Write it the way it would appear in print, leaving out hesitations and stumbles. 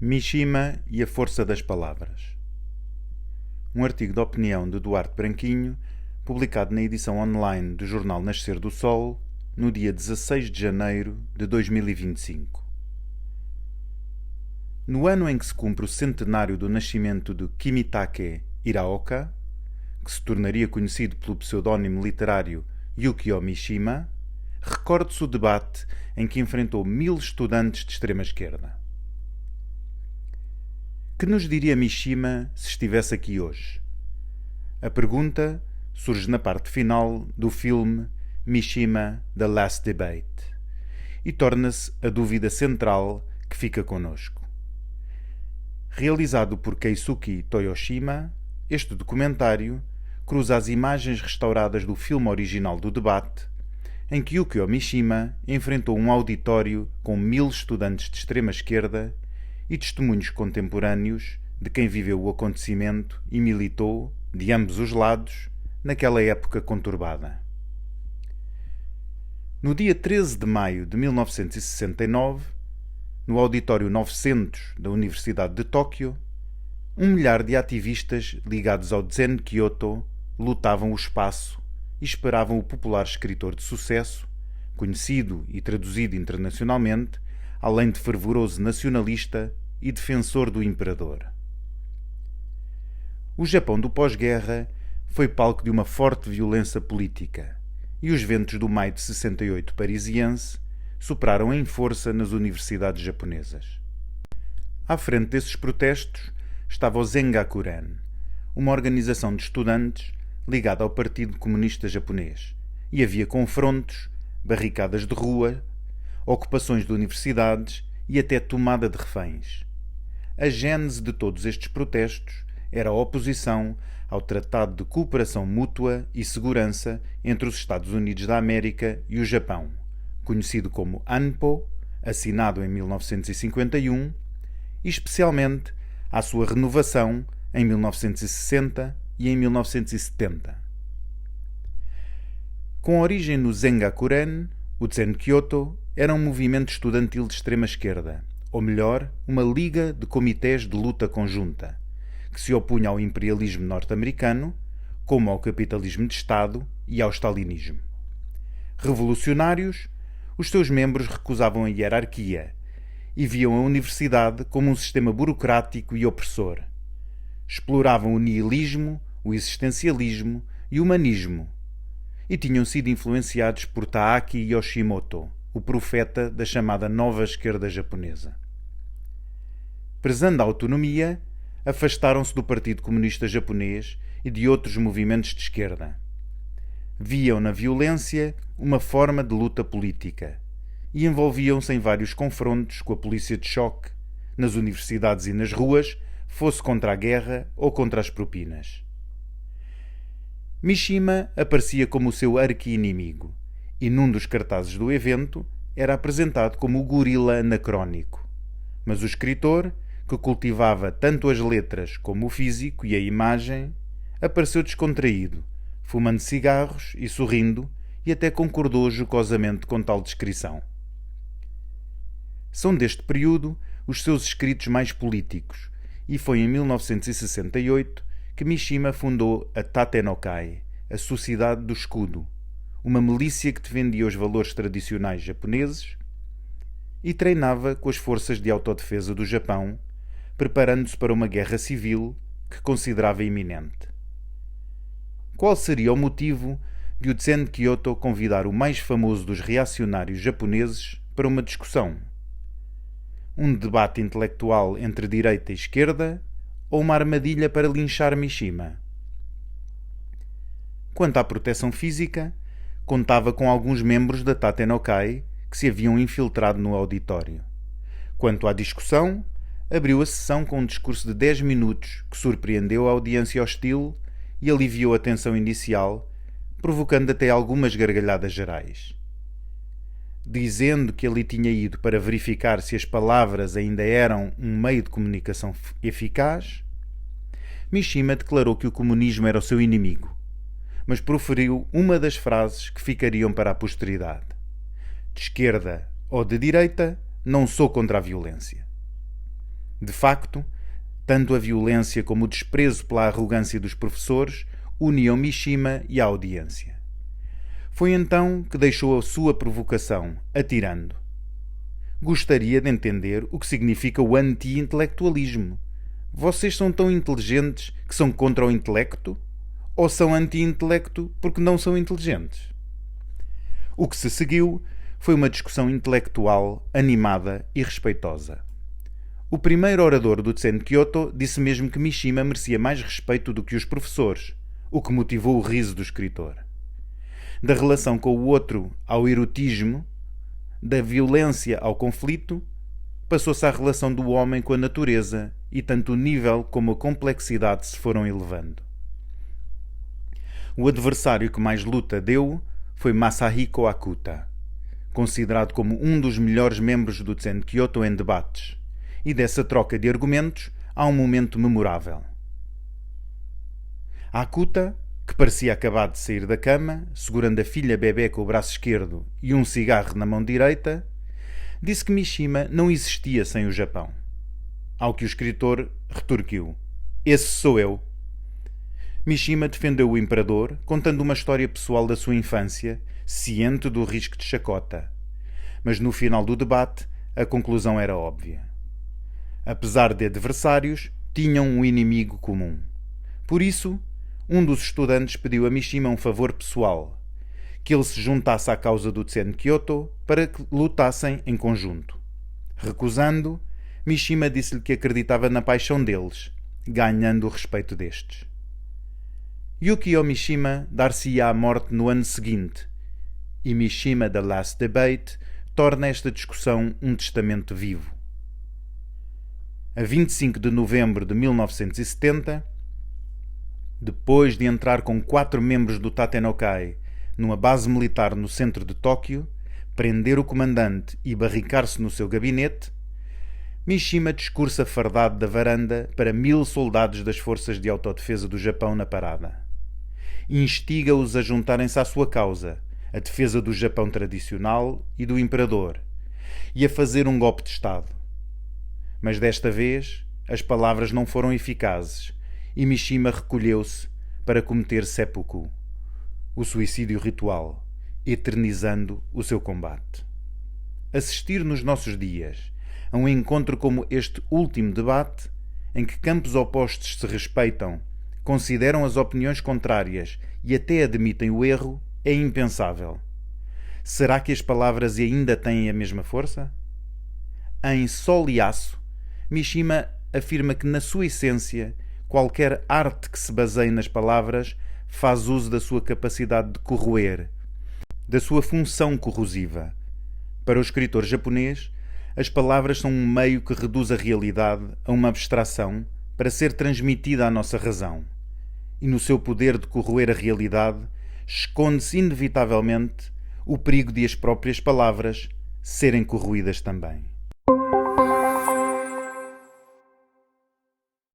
Mishima e a força das palavras. Um artigo de opinião de Duarte Branquinho, publicado na edição online do jornal Nascer do Sol, no dia 16 de janeiro de 2025. No ano em que se cumpre o centenário do nascimento de Kimitake Hiraoka, que se tornaria conhecido pelo pseudónimo literário Yukio Mishima, recorde-se o debate em que enfrentou 1000 estudantes de extrema-esquerda. Que nos diria Mishima se estivesse aqui hoje? A pergunta surge na parte final do filme Mishima: The Last Debate e torna-se a dúvida central que fica connosco. Realizado por Keisuke Toyoshima, este documentário cruza as imagens restauradas do filme original do debate, em que Yukio Mishima enfrentou um auditório com 1000 estudantes de extrema-esquerda e testemunhos contemporâneos de quem viveu o acontecimento e militou, de ambos os lados, naquela época conturbada. No dia 13 de maio de 1969, no auditório 900 da Universidade de Tóquio, 1 milhar de ativistas ligados ao Zen Kyoto lutavam o espaço e esperavam o popular escritor de sucesso, conhecido e traduzido internacionalmente, além de fervoroso nacionalista e defensor do imperador. O Japão do pós-guerra foi palco de uma forte violência política e os ventos do maio de 68 parisiense superaram em força nas universidades japonesas. À frente desses protestos estava o Zengakuren, uma organização de estudantes ligada ao Partido Comunista Japonês, e havia confrontos, barricadas de rua, ocupações de universidades e até tomada de reféns. A gênese de todos estes protestos era a oposição ao Tratado de Cooperação Mútua e Segurança entre os Estados Unidos da América e o Japão, conhecido como ANPO, assinado em 1951, e especialmente à sua renovação em 1960 e em 1970. Com origem no Zengakuren, o Zen Kyoto era um movimento estudantil de extrema-esquerda, ou melhor, uma liga de comitês de luta conjunta, que se opunha ao imperialismo norte-americano, como ao capitalismo de Estado e ao stalinismo. Revolucionários, os seus membros recusavam a hierarquia e viam a universidade como um sistema burocrático e opressor. Exploravam o nihilismo, o existencialismo e o humanismo, e tinham sido influenciados por Taaki Yoshimoto, o profeta da chamada nova esquerda japonesa. Prezando a autonomia, afastaram-se do Partido Comunista Japonês e de outros movimentos de esquerda. Viam na violência uma forma de luta política e envolviam-se em vários confrontos com a polícia de choque, nas universidades e nas ruas, fosse contra a guerra ou contra as propinas. Mishima aparecia como o seu arqui-inimigo e num dos cartazes do evento era apresentado como o gorila anacrónico. Mas o escritor, que cultivava tanto as letras como o físico e a imagem, apareceu descontraído, fumando cigarros e sorrindo, e até concordou jocosamente com tal descrição. São deste período os seus escritos mais políticos, e foi em 1968 que Mishima fundou a Tatenokai, a Sociedade do Escudo, uma milícia que defendia os valores tradicionais japoneses e treinava com as forças de autodefesa do Japão, preparando-se para uma guerra civil que considerava iminente. Qual seria o motivo de o Zen Kyoto convidar o mais famoso dos reacionários japoneses para uma discussão? Um debate intelectual entre direita e esquerda ou uma armadilha para linchar Mishima? Quanto à proteção física, contava com alguns membros da Tatenokai que se haviam infiltrado no auditório. Quanto à discussão, abriu a sessão com um discurso de 10 minutos que surpreendeu a audiência hostil e aliviou a tensão inicial, provocando até algumas gargalhadas gerais. Dizendo que ali tinha ido para verificar se as palavras ainda eram um meio de comunicação eficaz, Mishima declarou que o comunismo era o seu inimigo, mas proferiu uma das frases que ficariam para a posteridade: de esquerda ou de direita, não sou contra a violência. De facto, tanto a violência como o desprezo pela arrogância dos professores uniam Mishima e a audiência. Foi então que deixou a sua provocação, atirando: gostaria de entender o que significa o anti-intelectualismo. Vocês são tão inteligentes que são contra o intelecto? Ou são anti-intelecto porque não são inteligentes? O que se seguiu foi uma discussão intelectual animada e respeitosa. O primeiro orador do Tsen-Kyoto disse mesmo que Mishima merecia mais respeito do que os professores, o que motivou o riso do escritor. Da relação com o outro ao erotismo, da violência ao conflito, passou-se à relação do homem com a natureza e tanto o nível como a complexidade se foram elevando. O adversário que mais luta deu foi Masahiko Akuta, considerado como um dos melhores membros do Tsen-Kyoto em debates, e dessa troca de argumentos há um momento memorável. Akuta, que parecia acabar de sair da cama, segurando a filha bebê com o braço esquerdo e um cigarro na mão direita, disse que Mishima não existia sem o Japão. Ao que o escritor retorquiu: esse sou eu. Mishima defendeu o imperador, contando uma história pessoal da sua infância, ciente do risco de chacota. Mas no final do debate, a conclusão era óbvia. Apesar de adversários, tinham um inimigo comum. Por isso, um dos estudantes pediu a Mishima um favor pessoal: que ele se juntasse à causa do Tsen-Kyoto para que lutassem em conjunto. Recusando, Mishima disse-lhe que acreditava na paixão deles, ganhando o respeito destes. Yukio Mishima dar-se-ia à morte no ano seguinte, e Mishima The Last Debate torna esta discussão um testamento vivo. A 25 de novembro de 1970, depois de entrar com 4 membros do Tatenokai numa base militar no centro de Tóquio, prender o comandante e barricar-se no seu gabinete, Mishima discursa fardado da varanda para 1000 soldados das forças de autodefesa do Japão na parada. Instiga-os a juntarem-se à sua causa, a defesa do Japão tradicional e do imperador, e a fazer um golpe de Estado. Mas desta vez as palavras não foram eficazes e Mishima recolheu-se para cometer seppuku, o suicídio ritual, eternizando o seu combate. Assistir nos nossos dias a um encontro como este último debate, em que campos opostos se respeitam, consideram as opiniões contrárias e até admitem o erro, é impensável. Será que as palavras ainda têm a mesma força? Em Sol e Aço, Mishima afirma que, na sua essência, qualquer arte que se baseie nas palavras faz uso da sua capacidade de corroer, da sua função corrosiva. Para o escritor japonês, as palavras são um meio que reduz a realidade a uma abstração para ser transmitida à nossa razão. E no seu poder de corroer a realidade, esconde-se inevitavelmente o perigo de as próprias palavras serem corroídas também.